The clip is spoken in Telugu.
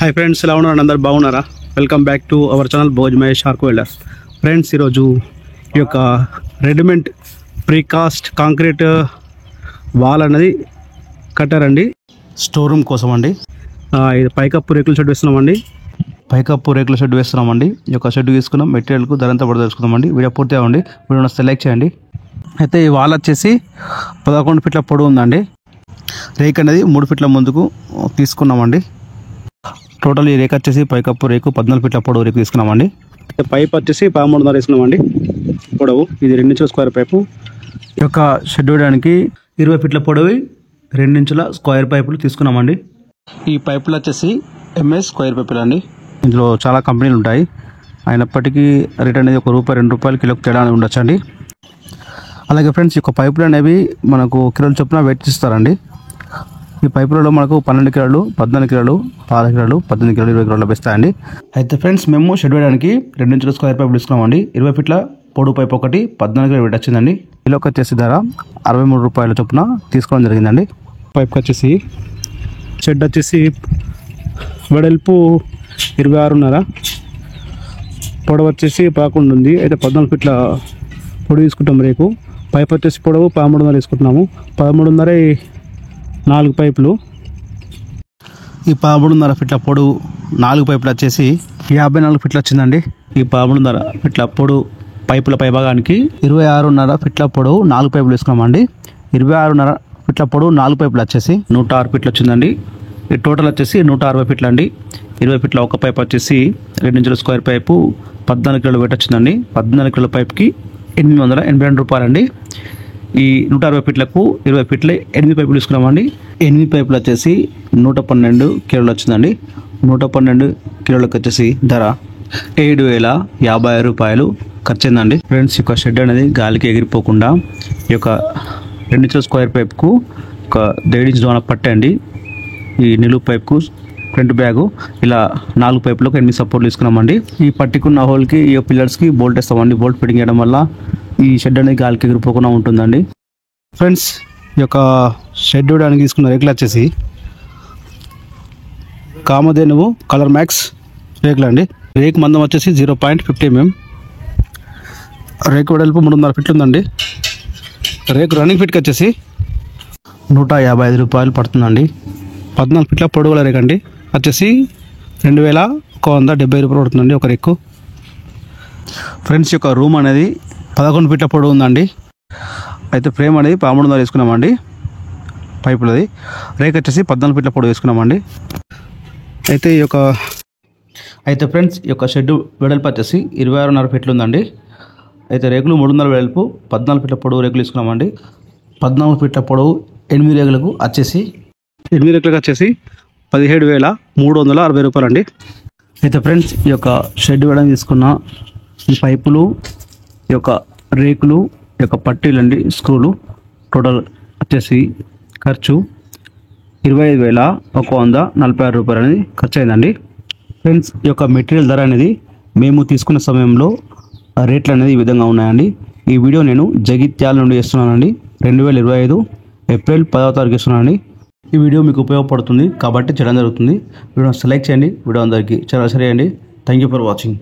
హాయ్ ఫ్రెండ్స్, ఎలా ఉన్నారు? అందరు బాగున్నారా? Welcome back to our channel Bhoj Mahesh shark welders. Friends, ఈరోజు ఈ యొక్క రెడీమేడ్ ప్రీకాస్ట్ కాంక్రీట్ వాల్ అనేది కట్టారండి స్టోర్ రూమ్ కోసం అండి. ఇది పైకప్పు రేకుల షెడ్ వేస్తున్నామండి. ఈ యొక్క షెడ్ తీసుకున్నాం. మెటీరియల్కు ధర ఎంత పడుతుందో తెలుసుకుందామండి. వీడియో పూర్తి అవ్వండి. వీడియో సెలెక్ట్ చేయండి. అయితే ఈ వాల్ వచ్చేసి 11 ఫీట్ల పొడవు ఉందండి. రేక్ అనేది 3 ఫీట్ల ముందుకు తీసుకున్నామండి. టోటల్ ఈ రేక్ వచ్చేసి పైకప్పు రేకు 14 ఫీట్ల పొడవు రేకు తీసుకున్నామండి. పైప్ వచ్చేసి 13.5 వేసుకున్నామండి పొడవు. ఇది 2 ఇంచుల స్క్వేర్ పైపు. ఈ యొక్క షెడ్ వేయడానికి 20 ఫీట్ల పొడవు 2 ఇంచుల స్క్వేర్ పైపులు తీసుకున్నామండి. ఈ పైపులు వచ్చేసి MS స్క్వేర్ పైపులు అండి. ఇందులో చాలా కంపెనీలు ఉంటాయి. అయినప్పటికీ రేట్ అనేది ₹1-2 కిలోకి తేడా ఉండొచ్చు అండి. అలాగే ఫ్రెండ్స్, ఈ యొక్క పైపులు అనేవి మనకు కిలోల చొప్పున వెయిట్ ఇస్తారండి. ఈ పైపులలో మనకు 12 కిలోలు, 14 కిలోలు, 16 కిలోలు, 18 కిలోలు, 20 కిలోలు లభిస్తాయండి. అయితే ఫ్రెండ్స్, మేము షెడ్ వేయడానికి 2 ఇంచుల స్క్వేర్ పైపు తీసుకున్నామండి. 20 ఫీట్ల పొడవు పైపు ఒకటి 14 కిలోలు వెయిట్ వచ్చిందండి. కిలోకి వచ్చేసి ధర ₹63 చొప్పున తీసుకోవడం జరిగిందండి. పైప్కి వచ్చేసి షెడ్ వచ్చేసి వెడల్పు 26.5, పొడవు వచ్చేసి 11 ఉంది. అయితే 14 ఫీట్ల పొడవు తీసుకుంటాం రేకు. పైప్ వచ్చేసి పొడవు 13.5 తీసుకుంటున్నాము. 13.5 4 పైపులు. ఈ 13.5 ఫీట్ల పొడవు 4 పైపులు వచ్చేసి 54 ఫీట్లు వచ్చిందండి. ఈ 13.5 ఫీట్ల పొడవు పైపుల పై భాగానికి 26.5 ఫీట్ల పొడవు 4 పైపులు తీసుకున్నామండి. 26.5 ఫీట్ల పొడవు 4 పైపులు వచ్చేసి 106 ఫీట్లు వచ్చిందండి. ఈ టోటల్ వచ్చేసి 160 ఫీట్లు అండి. 20 ఫీట్ల ఒక పైప్ వచ్చేసి 2 ఇంచుల స్క్వేర్ పైపు 14 కిలోలు వెయిట్ వచ్చిందండి. 14 కిలోల పైప్కి ₹882 అండి. ఈ 160 ఫీట్లకు 20 ఫీట్ల 8 పైపులు తీసుకున్నామండి. 8 పైపులు వచ్చేసి 112 కిలోలు వచ్చిందండి. 112 కిలోలకు వచ్చేసి ధర ₹7,050 ఖర్చు అయిందండి. ఫ్రెండ్స్, ఈ యొక్క షెడ్ అనేది గాలికి ఎగిరిపోకుండా ఈ యొక్క 2 ఇంచుల స్క్వేర్ పైప్కు ఒక 1.5 ఇంచ్ దోన పట్టండి. ఈ నిలువు పైప్కు ఫ్రంట్ బ్యాగు ఇలా 4 పైపులకు 8 సపోర్ట్లు తీసుకున్నామండి. ఈ పట్టికున్న హోల్కి ఈ పిల్లర్స్కి బోల్ట్ వేస్తామండి. బోల్ట్ ఫిట్టింగ్ చేయడం వల్ల ఈ షెడ్ అనేది గాలికి ఎగిరిపోకుండా ఉంటుందండి. ఫ్రెండ్స్, ఈ యొక్క షెడ్ వేయడానికి తీసుకున్న రేకులు వచ్చేసి కామధేనువు కలర్ మ్యాక్స్ రేకులు అండి. రేకు మందం వచ్చేసి 0.50 mm. రేకు వెడల్పు 3.5 ఫీట్లు ఉందండి. రేకు రన్నింగ్ ఫీట్కి వచ్చేసి ₹155 పడుతుందండి. 14 ఫీట్ల పొడవుల రేకు అండి. వచ్చేసి ₹2,170 పడుతుందండి ఒక రేకు. ఫ్రెండ్స్, యొక్క రూమ్ అనేది 11 ఫీట్ల పొడవు ఉందండి. అయితే ఫ్రేమ్ అనేది 13.5 వేసుకున్నామండి పైపులది. రేక్ వచ్చేసి 14 ఫీట్ల పొడవు వేసుకున్నామండి. అయితే ఫ్రెండ్స్, ఈ యొక్క షెడ్ వెడల్పు వచ్చేసి 26.5 ఫీట్లు ఉందండి. అయితే రేకులు 3.5 వెడల్పు 14 ఫీట్ల పొడవు రేకులు తీసుకున్నామండి. 14 ఫీట్ల పొడవు 8 రేకులకు వచ్చేసి ₹17,360 అండి. అయితే ఫ్రెండ్స్, ఈ యొక్క షెడ్ వేయడానికి తీసుకున్న ఈ పైపులు, ఈ యొక్క రేకులు, ఈ యొక్క పట్టీలు అండి, స్క్రూలు టోటల్ వచ్చేసి ఖర్చు ₹25,146 అనేది ఖర్చు అయిందండి. ఫ్రెండ్స్, ఈ యొక్క మెటీరియల్ ధర అనేది మేము తీసుకున్న సమయంలో రేట్లు అనేది ఈ విధంగా ఉన్నాయండి. ఈ వీడియో నేను జగిత్యాల నుండి చేస్తున్నానండి. 2025 ఏప్రిల్ 10వ తారీఖు ఇస్తున్నానండి. ఈ వీడియో మీకు ఉపయోగపడుతుంది కాబట్టి చేయడం జరుగుతుంది. వీడియో సెలెక్ట్ చేయండి. వీడియో అందరికీ చాలా చేయండి. Thank you for watching.